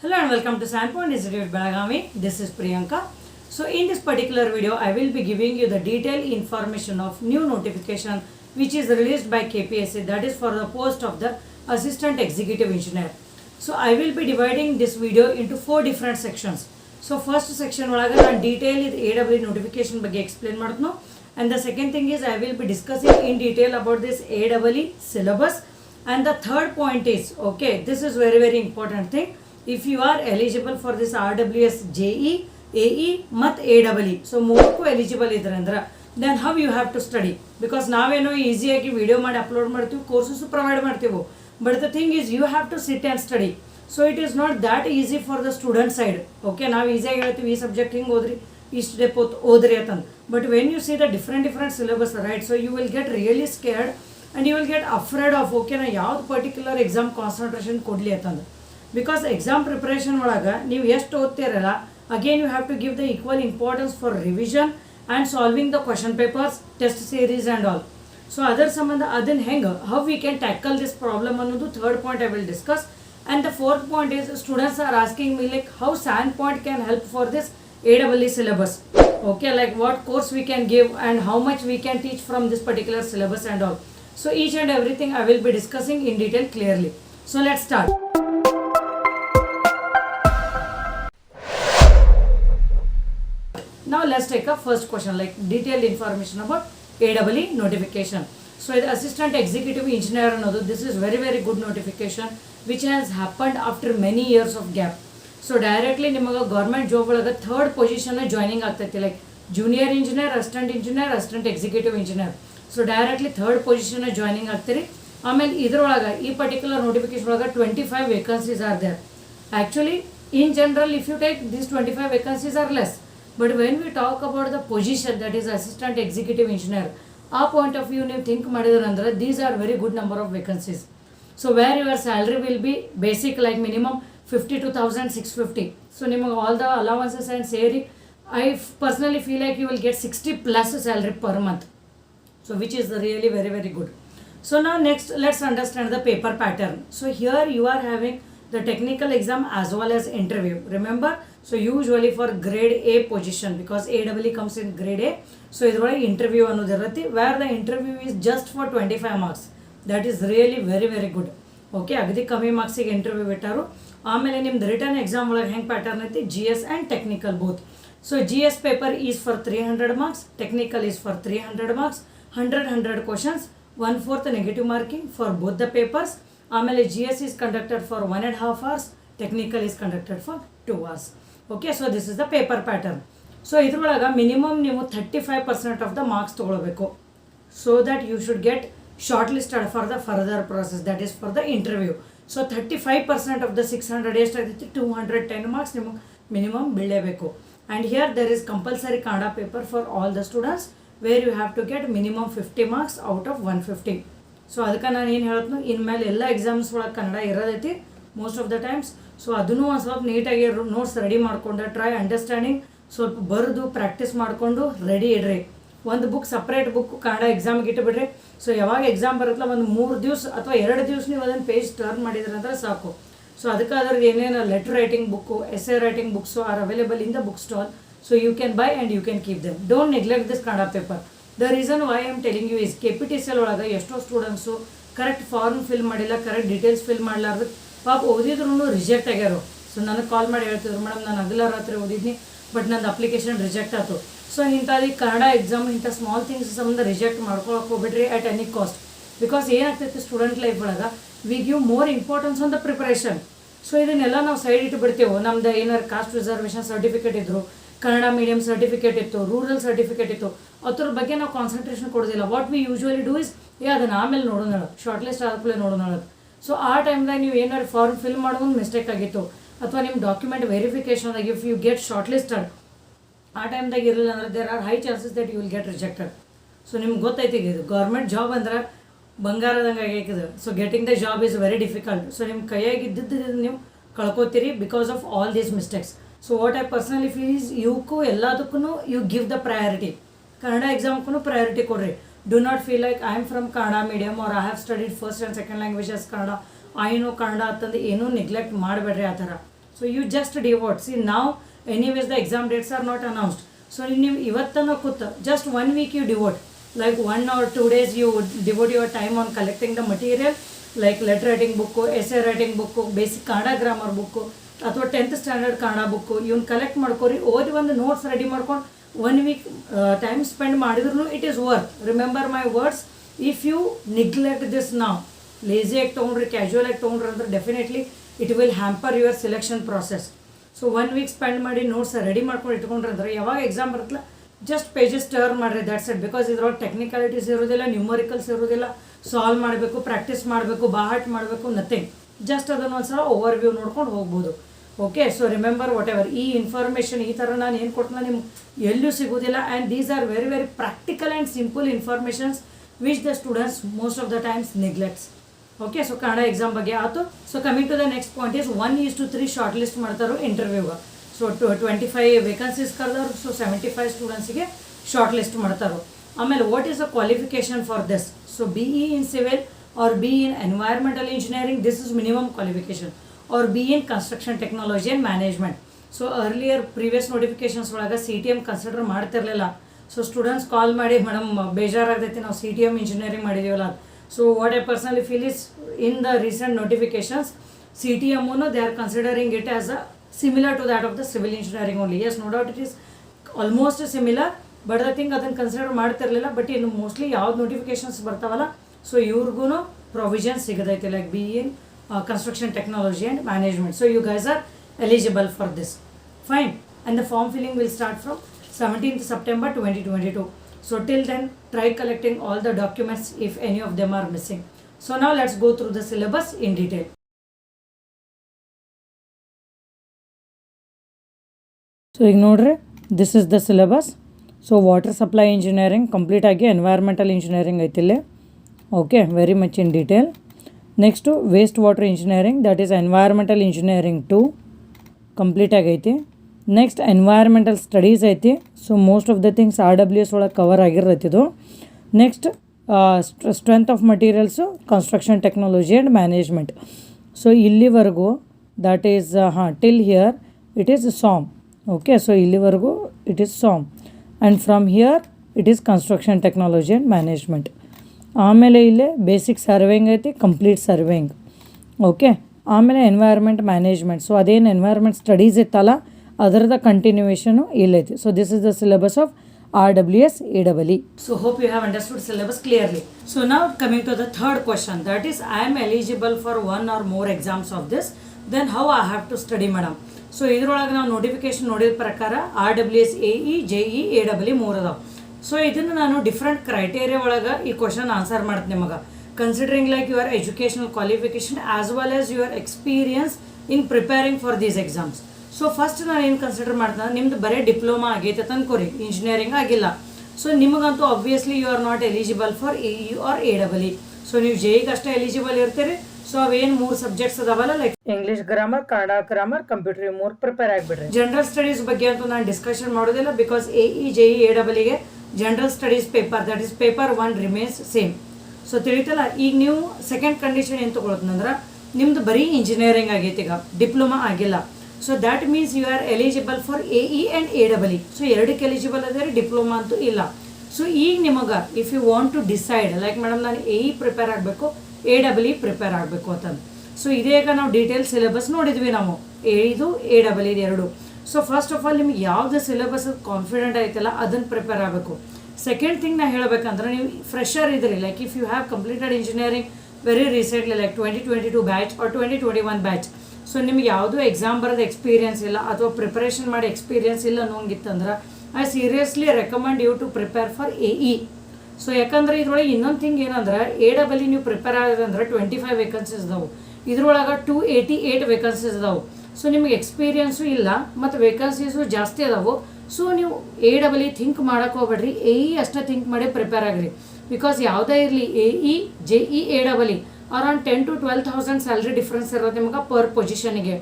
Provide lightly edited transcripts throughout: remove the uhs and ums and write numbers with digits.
Hello and welcome to Sandpoint Institute Belagavi. This is Priyanka. So in this particular video, I will be giving you the detailed information of new notification which is released by KPSC, that is for the post of the Assistant Executive Engineer. So I will be dividing this video into 4 different sections. So first section ಒಳಗೆ ನಾನು detail AWE notification ಬಗ್ಗೆ explain ಮಾಡ್ತೇನೆ, and the second thing is I will be discussing in detail about this AWE syllabus, and the third point is, okay, this is very important thing. If you are eligible for this RWS JE, AE ಮತ್ತು AWE, so ಮೂರಕ್ಕೂ eligible ಇದ್ರೆ ಅಂದ್ರೆ then how you have to study, because ನಾವೇನೋ ಈಸಿಯಾಗಿ video ಮಾಡಿ upload ಮಾಡ್ತೀವಿ, courses provide ಮಾಡ್ತೀವಿ, but the thing is you have to sit and study. So it is not that easy for the student side. Okay, ನಾವು ಈಸಿಯಾಗಿ ಹೇಳ್ತೀವಿ ಈ subject ಹಿಂಗೆ ಓದ್ರಿ, ಇಷ್ಟು ಸ್ಟೆಪ್ ಓದ್ರಿ ಅಂತಂದು, but when you see the different syllabus, right, so you will get really scared and you will get afraid of, okay, ನಾ ಯಾವ್ದು ಪರ್ಟಿಕ್ಯುಲರ್ ಎಕ್ಸಾಮ್ ಕಾನ್ಸಂಟ್ರೇಷನ್ ಕೊಡಲಿ ಅಂತಂದು, because exam preparation ಒಳಗೆ ನೀವು ಎಷ್ಟು ಓದ್ತಿರಲ್ಲ, again you have to give the equal importance for revision and solving the question papers, test series and all. So ಅದರ ಸಂಬಂಧ ಅದನ್ನ ಹೆಂಗೆ, how we can tackle this problem ಅನ್ನೋದು third point I will discuss. And the fourth point is, students are asking me like how Sandpoint can help for this AWE syllabus. Okay, like what course we can give and how much we can teach from this particular syllabus and all. So each and everything I will be discussing in detail clearly. So let's start. Now let's take a first question, like detailed information about AWE notification. So the Assistant Executive Engineer another, this is very good notification which has happened after many years of gap. So directly nimaga government job olaga third position joining ಆಗ್ತೈತಿ, like junior engineer, assistant executive engineer. So directly third position joining ಆಗ್ತೀರಿ. ಆಮೇಲೆ ಇದ್ರೊಳಗ ಈ particular notification ಒಳಗ 25 vacancies are there. Actually in general if you take these 25 vacancies are less, but when we talk about the position, that is assistant executive engineer, ಆ point of view ನೀವು think ಮಾಡಿದ್ರೆ ಅಂದ್ರೆ these are very good number of vacancies. So where your salary will be basic like minimum 52,650. So ನಿಮಗೆ all the allowances and ಸೇರಿ I personally feel like you will get 60 plus salary per month. So which is really very good. So now next let's understand the paper pattern. So here you are having the technical exam as well as interview. Remember, so usually for grade A position, because AWE comes in grade A, so idrolage interview ಅನ್ನೋದು ಇರುತ್ತೆ, where the interview is just for 25 marks. That is really very good. Okay, ಅಗದಿ ಕಮ್ಮಿ ಮಾರ್ಕ್ಸಿಗೆ interview ಬಿಟ್ಟಾರು. ಆಮೇಲೆ ನಿಮ್ದು return exam ಒಳಗೆ ಹೆಂಗೆ pattern ಐತಿ, GS and technical both. So GS paper is for 300 marks, technical is for 300 marks, 100 questions, 1/4 negative marking for both the papers. ಆಮೇಲೆ GS is conducted for 1.5 hours, technical is conducted for 2 hours. Okay, so this is the paper pattern. So ಇದ್ರೊಳಗೆ minimum ನೀವು 35% of the marks ತೊಗೊಳ್ಬೇಕು, so that you should get shortlisted for the further process, that is for the interview. So 35% of the 600 ಎಷ್ಟಾಗ್ತೈತಿ, 210 marks ನಿಮಗೆ minimum ಬೀಳಲೇಬೇಕು. And here there is compulsory Kannada paper for all the students, where you have to get minimum 50 marks out of 150. So ಅದಕ್ಕೆ ನಾನು ಏನು ಹೇಳ್ತೀನಿ, ಇನ್ಮೇಲೆ ಎಲ್ಲ exams ಒಳಗೆ ಕನ್ನಡ ಇರೋದೈತಿ most of the times. So ಅದನ್ನು ಒಂದು ಸ್ವಲ್ಪ ನೀಟಾಗಿ ನೋಟ್ಸ್ ರೆಡಿ ಮಾಡ್ಕೊಂಡು ಟ್ರೈ ಅಂಡರ್ಸ್ಟ್ಯಾಂಡಿಂಗ್ ಸ್ವಲ್ಪ ಬರೆದು ಪ್ರಾಕ್ಟೀಸ್ ಮಾಡಿಕೊಂಡು ರೆಡಿ ಇಡ್ರಿ. ಒಂದು ಬುಕ್ ಸಪ್ರೇಟ್ ಬುಕ್ ಕನ್ನಡ ಎಕ್ಸಾಮ್ಗೆ ಇಟ್ಟುಬಿಡ್ರಿ. ಸೊ ಯಾವಾಗ ಎಕ್ಸಾಮ್ ಬರುತ್ತಲ್ಲ ಒಂದು 3 ದಿವಸ ಅಥವಾ 2 ದಿವಸ ನೀವು ಅದನ್ನು ಪೇಜ್ ಟರ್ನ್ ಮಾಡಿದ್ರೆ ಅಂದ್ರೆ ಸಾಕು. ಸೊ ಅದಕ್ಕೆ ಅದ್ರದ್ದು ಏನೇನು letter writing book, essay writing books are available in the book stall. So you can buy and you can keep them. Don't neglect this Kannada paper. The reason why I am telling you is, KPTCL ಒಳಗೆ ಎಷ್ಟೋ students correct form fill ಮಾಡಿಲ್ಲ, correct details fill ಮಾಡಲಾರ್ದು ಪಾಪ ಓದಿದ್ರು reject ಆಗ್ಯಾರು. So ನನಗೆ ಕಾಲ್ ಮಾಡಿ ಹೇಳ್ತಿದ್ರು, madam ನಾನು ಹಗಲ ರಾತ್ರಿ ಓದಿದ್ನಿ ಬಟ್ ನಂದು ಅಪ್ಲಿಕೇಶನ್ ರಿಜೆಕ್ಟ್ ಆಯಿತು. ಸೊ ಇಂಥದ್ದು ಕನ್ನಡ ಎಕ್ಸಾಮ್ ಇಂಥ ಸ್ಮಾಲ್ ಥಿಂಗ್ಸ್ ಸಂಬಂಧ ರಿಜೆಕ್ಟ್ ಮಾಡ್ಕೊಳಕ್ಕೆ ಹೋಗ್ಬಿಡ್ರಿ ಅಟ್ ಎನಿ ಕಾಸ್ಟ್. ಬಿಕಾಸ್ ಏನಾಗ್ತೈತಿ ಸ್ಟೂಡೆಂಟ್ ಲೈಫ್ ಒಳಗೆ we give more importance on the preparation. So ಇದನ್ನೆಲ್ಲ ನಾವು ಸೈಡ್ ಇಟ್ಟುಬಿಡ್ತೇವೆ. ನಮ್ದು ಏನಾರು ಕಾಸ್ಟ್ ರಿಸರ್ವೇಷನ್ ಸರ್ಟಿಫಿಕೇಟ್ ಇದ್ರು, ಕನ್ನಡ ಮೀಡಿಯಂ ಸರ್ಟಿಫಿಕೇಟ್ ಇತ್ತು, ರೂರಲ್ ಸರ್ಟಿಫಿಕೇಟ್ ಇತ್ತು, ಅದ್ರ ಬಗ್ಗೆ ನಾವು ಕಾನ್ಸಂಟ್ರೇಷನ್ ಕೊಡೋದಿಲ್ಲ. What we usually do is, ಅದನ್ನು ಆಮೇಲೆ ನೋಡೋಣ, ಶಾರ್ಟ್ ಲಿಸ್ಟ್ ಆದಮೇಲೆ ನೋಡೋಣ. ಸೊ ಆ ಟೈಮ್ದಾಗ ನೀವು ಏನಾದ್ರು ಫಾರ್ಮ್ ಫಿಲ್ ಮಾಡೋದು ಮಿಸ್ಟೇಕ್ ಆಗಿತ್ತು, ಅಥವಾ ನಿಮ್ಮ ಡಾಕ್ಯುಮೆಂಟ್ ವೆರಿಫಿಕೇಷನ್ದಾಗ if you get shortlisted ಆ ಟೈಮ್ದಾಗ ಇರಲಿಲ್ಲ ಅಂದ್ರೆ there are high chances that you will get rejected. So ನಿಮ್ಗೆ ಗೊತ್ತೈತಿ ಇದು ಗೌರ್ಮೆಂಟ್ ಜಾಬ್ ಅಂದ್ರೆ ಬಂಗಾರದಂಗೆ ಆಗೈತಿದೆ. So getting the job is very difficult. So ನಿಮ್ಮ ಕೈಯಾಗಿದ್ದು ನೀವು ಕಳ್ಕೊತೀರಿ because of all these mistakes. So what I personally feel is, ಇವಕ್ಕೂ ಎಲ್ಲದಕ್ಕೂ you give the priority. Kannada ಎಕ್ಸಾಮ್ಗೂ ಪ್ರಯಾರಿಟಿ ಕೊಡ್ರಿ. Do not feel like I am from Kannada medium or I have studied first and second language as Kannada, I know Kannada ಅಂತಂದು ಏನೂ neglect ಮಾಡಬೇಡ್ರಿ ಆ ಥರ. So you just devote. See ನಾವು anyways the exam dates are not announced. So ನೀವು ಇವತ್ತನ ಕೂತು just 1 week you devote, like 1 or 2 days you devote your time on collecting the material, like letter writing book, essay writing book, basic Kannada grammar book ಅಥವಾ 10th standard Kannada book ಇವನ್ನ collect ಮಾಡ್ಕೊರಿ. ಓದಿ ಒಂದು notes ready ಮಾಡ್ಕೊಂಡು 1 week time spend ಮಾಡಿದ್ರು it is worth. Remember my words, if you neglect this ನಾವು, ಲೇಸಿಯಾಗಿ ತೊಗೊಂಡ್ರಿ, ಕ್ಯಾಶುವಲಾಗಿ ತೊಗೊಂಡ್ರಿ ಅಂದ್ರೆ definitely it will hamper your selection process. So 1 week spend ಮಾಡಿ ನೋಟ್ಸ್ ರೆಡಿ ಮಾಡ್ಕೊಂಡು ಇಟ್ಕೊಂಡ್ರೆ ಅಂದ್ರೆ ಯಾವಾಗ ಎಕ್ಸಾಮ್ ಬರುತ್ತಲ್ಲ ಜಸ್ಟ್ ಪೇಜಸ್ ಟರ್ನ್ ಮಾಡಿರಿ, ದ್ಯಾಟ್ಸ್ ಇಟ್. ಬಿಕಾಸ್ ಇದ್ರೊಳಗೆ ಟೆಕ್ನಿಕಾಲಿಟೀಸ್ ಇರೋದಿಲ್ಲ, ನ್ಯೂಮರಿಕಲ್ಸ್ ಇರೋದಿಲ್ಲ, ಸಾಲ್ವ್ ಮಾಡಬೇಕು, ಪ್ರಾಕ್ಟೀಸ್ ಮಾಡಬೇಕು, ಬಾಹಟ್ ಮಾಡಬೇಕು, ನಥಿಂಗ್. ಜಸ್ಟ್ ಅದನ್ನು ಒಂದ್ಸಲ ಓವರ್ ವ್ಯೂ ನೋಡ್ಕೊಂಡು ಹೋಗ್ಬೋದು. Okay, so remember whatever ಈ ಇನ್ಫಾರ್ಮೇಷನ್ ಈ ಥರ ನಾನು ಏನು ಕೊಡ್ತೀನಿ ನಿಮ್ಗೆ ಎಲ್ಲೂ ಸಿಗೋದಿಲ್ಲ. And these are very very practical and simple informations which the students most of the times neglects. Okay, so Kannada exam ಬಗ್ಗೆ ಆಯಿತು. So coming to the next point is 1:3 shortlist ಮಾಡ್ತಾರೆ ಇಂಟರ್ವ್ಯೂಗೆ. ಸೊ 25 ವೇಕನ್ಸೀಸ್ ಕರೆದವ್ರು, so 75 ಸ್ಟೂಡೆಂಟ್ಸಿಗೆ shortlist ಮಾಡ್ತಾರೆ. ಆಮೇಲೆ what is the qualification for this? So BE in civil or BE in environmental engineering, this is minimum qualification, or BE in construction technology and management. So earlier previous notifications ಒಳಗೆ CTM consider ಮಾಡ್ತಿರ್ಲಿಲ್ಲ. So students call ಮಾಡಿ madam ಬೇಜಾರಾಗ್ತೈತಿ ನಾವು CTM engineering ಮಾಡಿದೀವಲ್ಲ. So what I personally feel is in the recent notifications, CTM they are considering it as a similar to that of the civil engineering only. Yes, no doubt it is almost similar, but I think ಅದನ್ನು consider ಮಾಡ್ತಿರ್ಲಿಲ್ಲ. But ಇನ್ನು mostly ಯಾವ್ದು notifications ಬರ್ತಾವಲ್ಲ, so ಇವ್ರಿಗೂ provision ಸಿಗದೈತೆ like BE in construction technology and management. So you guys are eligible for this. Fine. And the form filling will start from 17th September 2022. So till then, try collecting all the documents if any of them are missing. So now let's go through the syllabus in detail. So ignore this is the syllabus. So water supply engineering complete agi environmental engineering aitile. Okay, very much in detail. Next wastewater engineering, that is environmental engineering 2 complete agaiti. Next environmental studies ಐತಿ. So most of the things RWS ಒಳಗೆ cover ಆಗಿರತ್ತಿದು. Next strength of materials construction technology and management. So ಇಲ್ಲಿವರೆಗೂ that is till here it is same. Okay, so ಇಲ್ಲಿವರೆಗೂ it is same and from here it is construction technology and management. ಆಮೇಲೆ ಇಲ್ಲೇ basic surveying ಐತಿ, complete surveying. Okay, ಆಮೇಲೆ environment management. So ಅದೇನು environment studies ಇತ್ತಲ್ಲ ಅದರದ continuation ಇಲ್ಲೈತಿ. So this is the syllabus of RWS AEE. So hope you have understood syllabus clearly. So now coming to the third question, that is I am eligible for one or more exams of this, then how I have to study madam? So ಇದ್ರೊಳಗೆ ನಾವು notification ನೋಡಿದ ಪ್ರಕಾರ RWS AE JE AEE 3 ಅದಾವ. So ಇದನ್ನು ನಾನು different criteria ಒಳಗೆ ಈ question answer ಮಾಡ್ತೀನಿ ನಿಮಗೆ, considering like your educational qualification as well as your experience in preparing for these exams. So first ನಾನು ಏನು ಕನ್ಸಿಡರ್ ಮಾಡ್ತಾನೆ, ನಿಮ್ದು ಬರೀ ಡಿಪ್ಲೊಮಾ ಆಗೈತೆ ತಂದ್ಕೊರಿ, ಇಂಜಿನಿಯರಿಂಗ್ ಆಗಿಲ್ಲ. ಸೊ ನಿಮಗಂತೂ obviously you are not eligible for AE or AEE. So ನೀವು JEಗೆ ಅಷ್ಟೇ ಎಲಿಜಿಬಲ್ ಇರ್ತೀರಿ. ಸೊ ಅವೇನು 3 ಸಬ್ಜೆಕ್ಟ್ಸ್ ಅದಾವಲ್ಲ, like English grammar, Kannada grammar, computer, 3 prepare ಆಗಿಬಿಡ್ರಿ. ಜನರಲ್ ಸ್ಟಡೀಸ್ ಬಗ್ಗೆ ಅಂತೂ ನಾನು ಡಿಸ್ಕಷನ್ ಮಾಡೋದಿಲ್ಲ, ಬಿಕಾಸ್ AE JE AEEಗೆ general studies paper, that is paper 1 remains same. So ತಿಳಿತಲ್ಲ. ಈಗ ನೀವು ಸೆಕೆಂಡ್ ಕಂಡೀಷನ್ ಏನು ತೊಗೊಳತ್ತಂದ್ರೆ ನಿಮ್ದು ಬರೀ ಇಂಜಿನಿಯರಿಂಗ್ ಆಗೈತಿ, ಈಗ ಡಿಪ್ಲೊಮಾ ಆಗಿಲ್ಲ. So that means you are eligible for AE and AEE. So ಎರಡಕ್ಕೆ ಎಲಿಜಿಬಲ್ ಅದೇ, ಡಿಪ್ಲೊಮಾ ಅಂತೂ ಇಲ್ಲ. ಸೊ ಈಗ ನಿಮಗೆ if you want to decide like madam ನಾನು AE ಪ್ರಿಪೇರ್ ಆಗಬೇಕು, AEE ಪ್ರಿಪೇರ್ ಆಗಬೇಕು ಅಂತಂದು. ಸೊ ಇದೇಗ ನಾವು ಡೀಟೇಲ್ ಸಿಲೆಬಸ್ ನೋಡಿದ್ವಿ ನಾವು, ಇದು AEE ಎರಡು. ಸೊ ಫಸ್ಟ್ ಆಫ್ ಆಲ್ ನಿಮ್ಗೆ ಯಾವ್ದು ಸಿಲೆಬಸ್ ಕಾನ್ಫಿಡೆಂಟ್ ಐತಲ್ಲ ಅದನ್ನು ಪ್ರಿಪೇರ್ ಆಗಬೇಕು. ಸೆಕೆಂಡ್ ಥಿಂಗ್ ನಾ ಹೇಳಬೇಕಂದ್ರೆ ನೀವು ಫ್ರೆಷರ್ ಇದ್ರಿ, like if you have completed engineering very recently like 2022 batch or 2021 batch. So ನಿಮ್ಗೆ ಯಾವುದೂ ಎಕ್ಸಾಮ್ ಬರೋದು ಎಕ್ಸ್ಪೀರಿಯನ್ಸ್ ಇಲ್ಲ ಅಥವಾ ಪ್ರಿಪರೇಷನ್ ಮಾಡಿ ಎಕ್ಸ್ಪೀರಿಯನ್ಸ್ ಇಲ್ಲ ಅನ್ನೋಂಗಿತ್ತಂದ್ರೆ I seriously recommend you to prepare for AE. So ಯಾಕಂದ್ರೆ ಇದ್ರೊಳಗೆ ಇನ್ನೊಂದು ಥಿಂಗ್ ಏನಂದ್ರೆ AEE ನೀವು ಪ್ರಿಪೇರ್ ಆಗೋದಂದ್ರೆ 25 ವೇಕನ್ಸೀಸ್ ಅದಾವು, ಇದ್ರೊಳಗೆ 288 ವೇಕನ್ಸೀಸ್ ಅದಾವು. ಸೊ ನಿಮಗೆ ಎಕ್ಸ್ಪೀರಿಯನ್ಸು ಇಲ್ಲ ಮತ್ತು ವೇಕನ್ಸೀಸು ಜಾಸ್ತಿ ಅದಾವು. ಸೊ ನೀವು AEE ಥಿಂಕ್ ಮಾಡೋಕೆ ಹೋಗ್ಬೇಡ್ರಿ, AE ಅಷ್ಟೇ ಥಿಂಕ್ ಮಾಡಿ ಪ್ರಿಪೇರ್ ಆಗಿರಿ. ಬಿಕಾಸ್ ಯಾವುದೇ ಇರಲಿ AE JE AEE around 10,000 to 12,000 salary difference ಇರೋದು ನಿಮಗೆ ಪರ್ ಪೊಸಿಷನ್ಗೆ.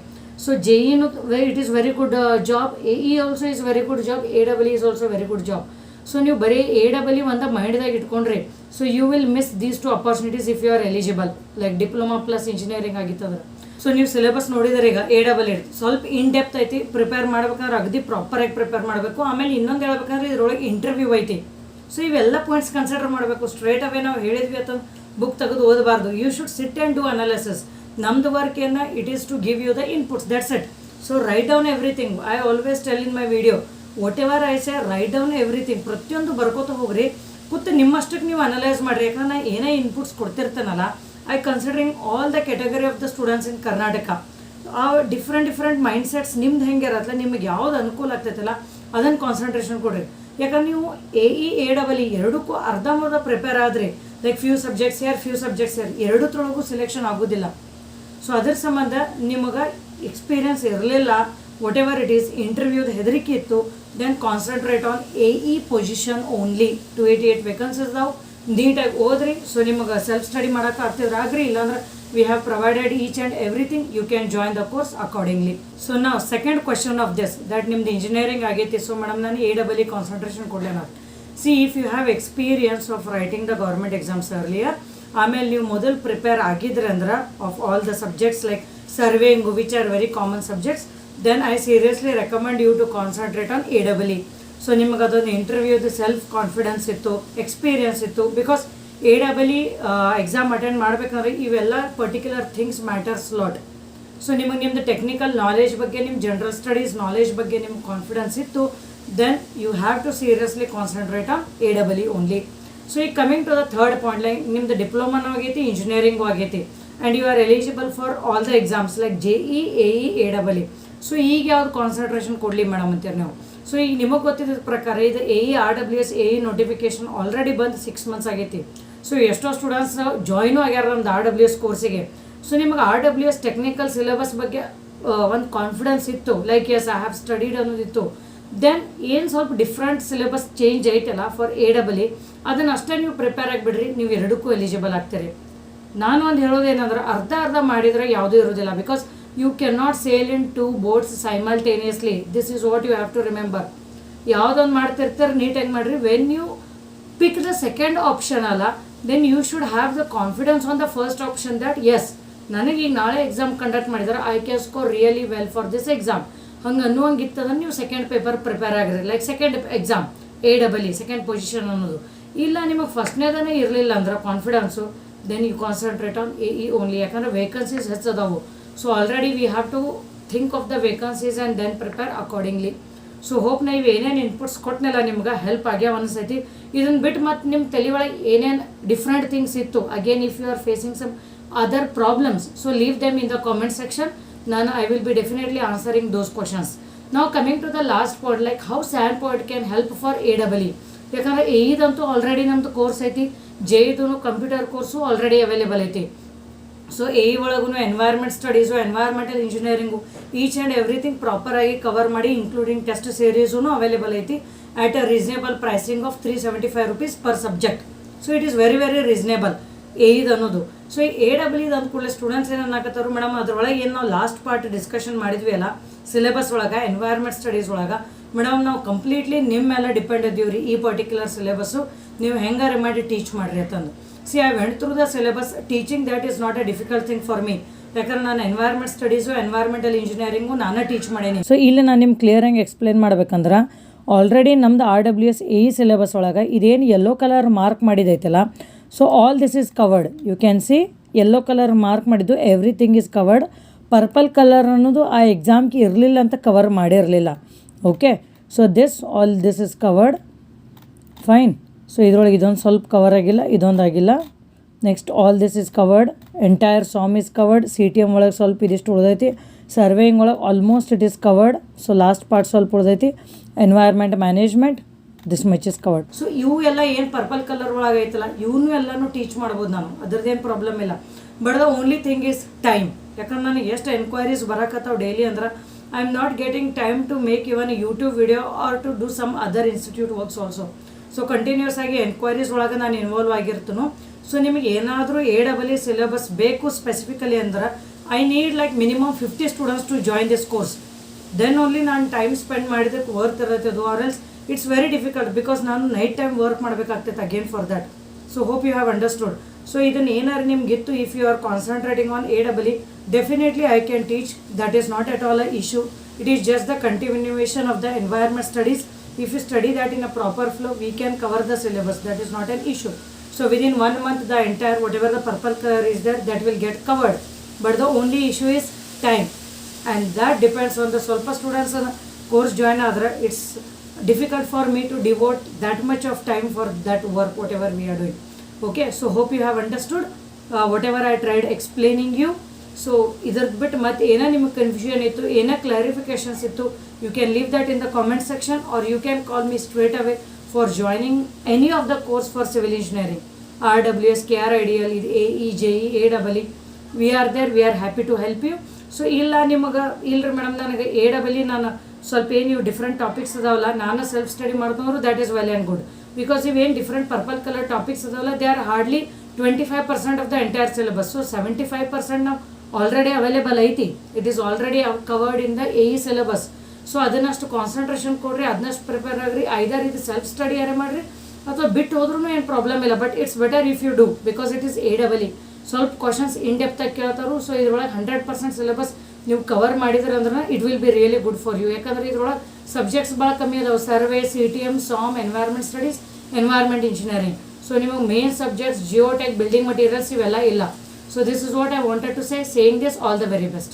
ಸೊ JEನು it is very good job, AE also is very good job, AEE is also very good job. So ನೀವು ಬರೀ AEE ಒಂದು ಮೈಂಡ್ದಾಗ ಇಟ್ಕೊಂಡ್ರಿ so you will miss these two opportunities if you are eligible like diploma plus engineering ಆಗಿತ್ತಂದ್ರೆ. So ನೀವು syllabus ನೋಡಿದ್ರೆ ಈಗ AEE ಸ್ವಲ್ಪ ಇನ್ ಡೆಪ್ತ್ ಐತಿ, ಪ್ರಿಪೇರ್ ಮಾಡ್ಬೇಕಾದ್ರೆ ಅಗದಿ ಪ್ರಾಪರಾಗಿ ಪ್ರಿಪೇರ್ ಮಾಡಬೇಕು. ಆಮೇಲೆ ಇನ್ನೊಂದು ಹೇಳ್ಬೇಕಂದ್ರೆ ಇದ್ರೊಳಗೆ ಇಂಟರ್ವ್ಯೂ ಐತಿ. ಸೊ ಇವೆಲ್ಲ ಪಾಯಿಂಟ್ಸ್ ಕನ್ಸಿಡರ್ ಮಾಡಬೇಕು. ಸ್ಟ್ರೇಟ್ ಅವೇ ನಾವು ಹೇಳಿದ್ವಿ ಅಂತ ಬುಕ್ ತೆಗೆದು ಓದಬಾರ್ದು. You should sit and do analysis. ನಮ್ದು ವರ್ಕ್ ಏನ it is to give you the inputs, that's it. So write down everything. I always tell in my video whatever I say write down everything. ಪ್ರತಿಯೊಂದು ಬರ್ಕೋತ ಹೋಗ್ರಿ, ಕೂತು ನಿಮ್ಮಷ್ಟಕ್ಕೆ ನೀವು analyse ಮಾಡಿರಿ. ಯಾಕಂದ್ರೆ ನಾನು ಏನೇ ಇನ್ಪುಟ್ಸ್ ಕೊಡ್ತಿರ್ತೇನಲ್ಲ, I considering all the category of the students in Karnataka. ಆ ಡಿಫ್ರೆಂಟ್ ಮೈಂಡ್ ಸೆಟ್ಸ್ ನಿಮ್ದು ಹೆಂಗೆ ಇರತ್ತಲ್ಲ, ನಿಮಗೆ ಯಾವ್ದು ಅನುಕೂಲ ಆಗ್ತೈತಲ್ಲ ಅದನ್ನು ಕಾನ್ಸಂಟ್ರೇಷನ್ ಕೊಡ್ರಿ. ಯಾಕಂದ್ರೆ ನೀವು AEE ಎರಡಕ್ಕೂ ಅರ್ಧಂಬರ್ಧ ಪ್ರಿಪೇರ್ ಆದರೆ ಲೈಕ್ ಫ್ಯೂ ಸಬ್ಜೆಕ್ಟ್ಸ್ ಯಾರು ಎರಡತ್ರೊಳಗೂ ಸೆಲೆಕ್ಷನ್ ಆಗೋದಿಲ್ಲ. ಸೊ ಅದ್ರ ಸಂಬಂಧ ನಿಮಗೆ ಎಕ್ಸ್ಪೀರಿಯನ್ಸ್ ಇರಲಿಲ್ಲ, ವಾಟ್ ಎವರ್ ಇಟ್ ಈಸ್, ಇಂಟರ್ವ್ಯೂದ ಹೆದರಿಕೆ ಇತ್ತು, then concentrate on AE position only. 288 vacancies ಅದಾವೆ, ನೀಟಾಗಿ ಓದ್ರಿ. ಸೊ ನಿಮಗೆ ಸೆಲ್ಫ್ ಸ್ಟಡಿ ಮಾಡೋಕೆ ಆಗ್ತಿದ್ರೆ ಆಗ್ರಿ, ಇಲ್ಲಾಂದ್ರೆ we have provided each and everything. You can join the course accordingly. So now second question of this, that nimdu engineering agaithi. So madam nanu AEE concentration kodlena. See, if you have experience of writing the government exams earlier, ಆಮೇಲೆ ನೀವು ಮೊದಲು prepare ಆಗಿದ್ರೆ ಅಂದ್ರೆ of all the subjects like surveying which are very common subjects, then I seriously recommend you to concentrate on AEE. So ನಿಮಗೆ ಅದೊಂದು ಇಂಟರ್ವ್ಯೂದು self confidence ಇತ್ತು, experience ಇತ್ತು. ಬಿಕಾಸ್ AEE ಎಕ್ಸಾಮ್ ಅಟೆಂಡ್ ಮಾಡಬೇಕಂದ್ರೆ ಇವೆಲ್ಲ particular things matters lot. So ನಿಮ್ಮದು technical knowledge ಬಗ್ಗೆ, ನಿಮ್ಮ ಜನರಲ್ ಸ್ಟಡೀಸ್ ನಾಲೆಜ್ ಬಗ್ಗೆ ನಿಮ್ಗೆ ಕಾನ್ಫಿಡೆನ್ಸ್ ಇತ್ತು, then you have to seriously concentrate on AEE only. So ಈಗ coming to the third point, like ನಿಮ್ದು ಡಿಪ್ಲೊಮಾನೂ ಆಗೈತಿ, ಇಂಜಿನಿಯರಿಂಗು ಆಗೈತಿ, and you are eligible for all the exams like JEE, AE, AEE. So ಈಗ ಯಾವ್ದು concentration ಕೊಡಲಿ madam ಅಂತೀರಿ ನೀವು. ಸೊ ಈಗ ನಿಮಗೆ ಗೊತ್ತಿದ್ದ ಪ್ರಕಾರ ಇದು AE RWS AE notification already ಬಂದು 6 months ಆಗೈತಿ. ಸೊ ಎಷ್ಟೋ ಸ್ಟೂಡೆಂಟ್ಸ್ ಜಾಯ್ನು ಆಗ್ಯಾರ ನಮ್ದು RWS ಕೋರ್ಸಿಗೆ. ಸೊ ನಿಮಗೆ RWS ಟೆಕ್ನಿಕಲ್ ಸಿಲೆಬಸ್ ಬಗ್ಗೆ ಒಂದು ಕಾನ್ಫಿಡೆನ್ಸ್ ಇತ್ತು, like as I have studied ಅನ್ನೋದಿತ್ತು, ದೆನ್ ಏನು ಸ್ವಲ್ಪ ಡಿಫ್ರೆಂಟ್ ಸಿಲೆಬಸ್ ಚೇಂಜ್ ಐತಲ್ಲ ಫಾರ್ AEE, ಅದನ್ನು ಅಷ್ಟೇ ನೀವು ಪ್ರಿಪೇರ್ ಆಗಿಬಿಡ್ರಿ, ನೀವು ಎರಡಕ್ಕೂ ಎಲಿಜಿಬಲ್ ಆಗ್ತೀರಿ. ನಾನು ಒಂದು ಹೇಳೋದೇನಂದ್ರೆ ಅರ್ಧ ಮಾಡಿದರೆ ಯಾವುದೂ ಇರೋದಿಲ್ಲ. Because you can not sail in 2 boats simultaneously. This is what you have to remember. ಯಾವುದೊಂದು ಮಾಡ್ತಿರ್ತಾರೆ ನೀಟಾಗಿ ಮಾಡಿರಿ. When you pick the second option ಅಲ್ಲ, then you should have the confidence on the first option that as ನನಗೆ ಈಗ ನಾಳೆ exam conduct ಮಾಡಿದ್ದಾರೆ, I can score really well for this exam. ಹಂಗೆ ಅನ್ನುವಂಗಿತ್ತಂದ್ರೆ ನೀವು ಸೆಕೆಂಡ್ ಪೇಪರ್ ಪ್ರಿಪೇರ್ ಆಗಿರಿ, like second exam AEE second position ಅನ್ನೋದು. ಇಲ್ಲ ನಿಮಗೆ ಫಸ್ಟ್ನೇದನೇ ಇರಲಿಲ್ಲ ಅಂದ್ರೆ confidence, then you concentrate on AE only. ಯಾಕಂದ್ರೆ ವೇಕನ್ಸೀಸ್ ಹೆಚ್ಚದಾವು. So already we have to think of the vacancies and then prepare accordingly. So hope ನಾವು ಏನೇನು ಇನ್ಪುಟ್ಸ್ ಕೊಟ್ಟನೆಲ್ಲ ನಿಮ್ಗೆ ಹೆಲ್ಪ್ ಆಗ್ಯಾವ ಅನಿಸ್ತೈತಿ. ಇದನ್ನು ಬಿಟ್ಟು ಮತ್ತು ನಿಮ್ಮ ತಲೆ ಒಳಗೆ ಏನೇನು ಡಿಫ್ರೆಂಟ್ ಥಿಂಗ್ಸ್ ಇತ್ತು, again if you are facing some other problems, so leave them in the comment section. I will be definitely answering those questions. Now coming to the last point, like how SandPoint can help for AEE. ಯಾಕಂದ್ರೆ AEದಂತೂ already ನಮ್ಮದು course ಐತಿ, JEದು computer course already available ಐತಿ. So AE ಒಳಗೂ environment studies, environmental engineering, each and everything ಪ್ರಾಪರಾಗಿ cover ಮಾಡಿ including test series available ಐತಿ at a reasonable pricing of 375 rupees per subject. So it is very reasonable AEದು ಅನ್ನೋದು. ಸೊ ಈ AEದು ಅಂದ ಕೂಡಲೇ ಸ್ಟೂಡೆಂಟ್ಸ್ ಏನು ಅನ್ನಕತ್ತಾರು, ಮೇಡಮ್ ಅದ್ರೊಳಗೆ ಏನು ನಾವು ಲಾಸ್ಟ್ ಪಾರ್ಟ್ ಡಿಸ್ಕಷನ್ ಮಾಡಿದ್ವಿ ಅಲ್ಲ ಸಿಲೆಬಸ್ ಒಳಗೆ, ಎನ್ವೈರ್ಮೆಂಟ್ ಸ್ಟಡೀಸ್ ಒಳಗೆ, ಮೇಡಮ್ ನಾವು ಕಂಪ್ಲೀಟ್ಲಿ ನಿಮ್ಮ ಮೇಲೆ ಡಿಪೆಂಡ್ ಇದ್ದೀವಿ ರೀ. ಈ ಪರ್ಟಿಕ್ಯುಲರ್ ಸಿಲೆಬಸ್ಸು ನೀವು ಹೆಂಗಾರೆ ಮಾಡಿ ಟೀಚ್ ಮಾಡಿರಿ ಅಂತಂದು. C I went through the syllabus. Teaching that is not A difficult thing for me. ಯಾಕಂದ್ರೆ ನಾನು ಎನ್ವೈರ್ಮೆಂಟ್ ಸ್ಟಡೀಸು, ಎನ್ವೈರ್ಮೆಂಟಲ್ ಇಂಜಿನಿಯರಿಂಗು ನಾನೇ ಟೀಚ್ ಮಾಡೀನಿ. ಸೊ ಇಲ್ಲಿ ನಾನು ನಿಮ್ಗೆ ಕ್ಲಿಯರಾಗಿ ಎಕ್ಸ್ಪ್ಲೇನ್ ಮಾಡ್ಬೇಕಂದ್ರೆ, ಆಲ್ರೆಡಿ ನಮ್ದು RWS AE ಸಿಲೆಬಸ್ ಒಳಗೆ ಇದೇನು ಯೆಲ್ಲೋ ಕಲರ್ ಮಾರ್ಕ್ ಮಾಡಿದೈತಲ್ಲ, so all this is covered. You can see yellow colour mark ಮಾಡಿದ್ದು everything is covered. Purple colour ಅನ್ನೋದು ಆ ಎಕ್ಸಾಮ್ಗೆ ಇರಲಿಲ್ಲ ಅಂತ ಕವರ್ ಮಾಡಿರಲಿಲ್ಲ. Okay, so all this is covered, fine. So ಇದ್ರೊಳಗೆ ಇದೊಂದು ಸ್ವಲ್ಪ ಕವರ್ ಆಗಿಲ್ಲ, ಇದೊಂದು ಆಗಿಲ್ಲ. Next all this is covered. Entire SOM is covered. CTM ಒಳಗೆ ಸ್ವಲ್ಪ ಇದಿಷ್ಟು ಉಳಿದೈತಿ. ಸರ್ವೇಯಿಂಗ್ ಒಳಗೆ almost it is covered. So last part ಸ್ವಲ್ಪ ಉಳಿದೈತಿ. Environment management this much is covered. So ಇವು ಎಲ್ಲ ಏನು ಪರ್ಪಲ್ ಕಲರ್ ಒಳಗೆ ಐತಲ್ಲ, ಇವನು ಎಲ್ಲನೂ ಟೀಚ್ ಮಾಡ್ಬೋದು ನಾನು, ಅದ್ರದ್ದೇನು ಪ್ರಾಬ್ಲಮ್ ಇಲ್ಲ. But the only thing is time. ಯಾಕಂದ್ರೆ ನನಗೆ ಎಷ್ಟು ಎನ್ಕ್ವೈರೀಸ್ ಬರಕತ್ತಾವ ಡೈಲಿ ಅಂದ್ರೆ I am not getting time to make even YouTube video or to do some other institute works also. So continuous ಆಗಿ ಎನ್ಕ್ವೈರೀಸ್ ಒಳಗೆ ನಾನು ಇನ್ವಾಲ್ವ್ ಆಗಿರ್ತೀನಿ. ಸೊ ನಿಮಗೆ ಏನಾದರೂ AEE ಸಿಲೆಬಸ್ ಬೇಕು ಸ್ಪೆಸಿಫಿಕಲಿ ಅಂದ್ರೆ I need like minimum 50 students to join this course. Then only ನಾನು time spend ಮಾಡಿದಕ್ಕೆ ವರ್ತ್ ಇರತ್ತೆ ಅದು. Or else it's very difficult because ನಾನು ನೈಟ್ ಟೈಮ್ ವರ್ಕ್ ಮಾಡಬೇಕಾಗ್ತೈತೆ again for that. So hope you have understood. So ಇದನ್ನು ಏನಾರು ನಿಮ್ಗಿತ್ತು, if you are concentrating on AEE, definitely I can teach. That is not at all a issue. It is just the continuation of the environment studies. If you study that in a proper flow, we can cover the syllabus. That is not an issue. So within 1 month, the entire whatever the purple color is there, that will get covered. But the only issue is time, and that depends on the ಸ್ವಲ್ಪ students course join adra. It's difficult for me to devote that much of time for that work whatever we are doing. Okay, so hope you have understood whatever I tried explaining you. So ಇದ್ರದ್ದು ಬಿಟ್ಟು ಮತ್ತೆ ಏನೋ ನಿಮಗೆ confusion ಇತ್ತು, ಏನೋ clarifications ಇತ್ತು, you can leave that in the comment section, or you can call me straight away for joining any of the course for civil engineering, RWS, KRIDL, ಇದು AE, JE, AEE, we are there, we are happy to help you. So ಇಲ್ಲ ನಿಮಗೆ ಇಲ್ಲರಿ madam ನನಗೆ AEE ನಾನು ಸ್ವಲ್ಪ ಏನು ಇವು different topics ಅದಾವಲ್ಲ ನಾನು ಸೆಲ್ಫ್ ಸ್ಟಡಿ ಮಾಡ್ಕೊಂಡ್ರು, that is well and good. Because ಇವೇನು ಡಿಫ್ರೆಂಟ್ ಪರ್ಪಲ್ ಕಲರ್ ಟಾಪಿಕ್ಸ್ ಅದಾವಲ್ಲ, they are hardly 25% of the entire syllabus. So 75% ನಾವು ಆಲ್ರೆಡಿ ಅವೈಲೇಬಲ್ ಐತಿ. It is already covered in the AE syllabus. So ಅದನ್ನಷ್ಟು concentration ಕೊಡ್ರಿ, ಅದನ್ನಷ್ಟು prepare ಆಗ್ರಿ. ಐದರ್ ಇದು self study ಯಾರೇ ಮಾಡಿರಿ ಅಥವಾ ಬಿಟ್ಟು ಹೋದ್ರೂ ಏನು ಪ್ರಾಬ್ಲಮ್ ಇಲ್ಲ. But it's better if you do, because it is AEE. ಸ್ವಲ್ಪ ಕ್ವಶನ್ಸ್ ಇನ್ ಡೆಪ್ತ್ ಆಗಿ ಕೇಳ್ತಾರು. ಸೊ ಇದ್ರೊಳಗೆ 100% ಸಿಲೆಬಸ್ ನೀವು ಕವರ್ ಮಾಡಿದ್ರೆ ಅಂದ್ರೆ it will be really good for you. ಯಾಕಂದ್ರೆ ಇದ್ರೊಳಗೆ ಸಬ್ಜೆಕ್ಟ್ಸ್ ಭಾಳ ಕಮ್ಮಿ ಅದಾವೆ. Survey, CTM, SOM, environment studies, environment engineering. So ನಿಮಗೆ main subjects geotech, building materials ಇವೆಲ್ಲ ಇಲ್ಲ. So this is what I wanted to say. Saying this, all the very best.